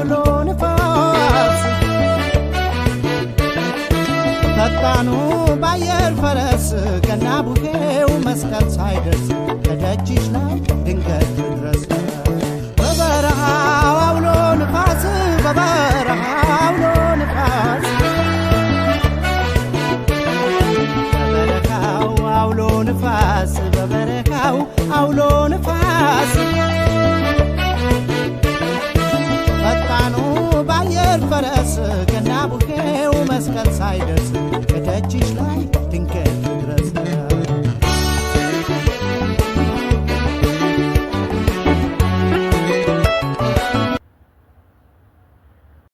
አውሎ ንፋስ ፈጣኑ ባየር ፈረስ ገና ቡሄው መስቀል ሳይደርስ ከደጅሽ ላይ ድንገት ድረስ በበረሃው አውሎ ንፋስ በበረሃው አውሎ ንፋስ በበረሃው አውሎ ንፋስ በበረሃው አውሎ ንፋስ ፈጣኑ ባየር ፈረስ ገና ቡሄው መስቀል ሳይደርስ ከደጅሽ ላይ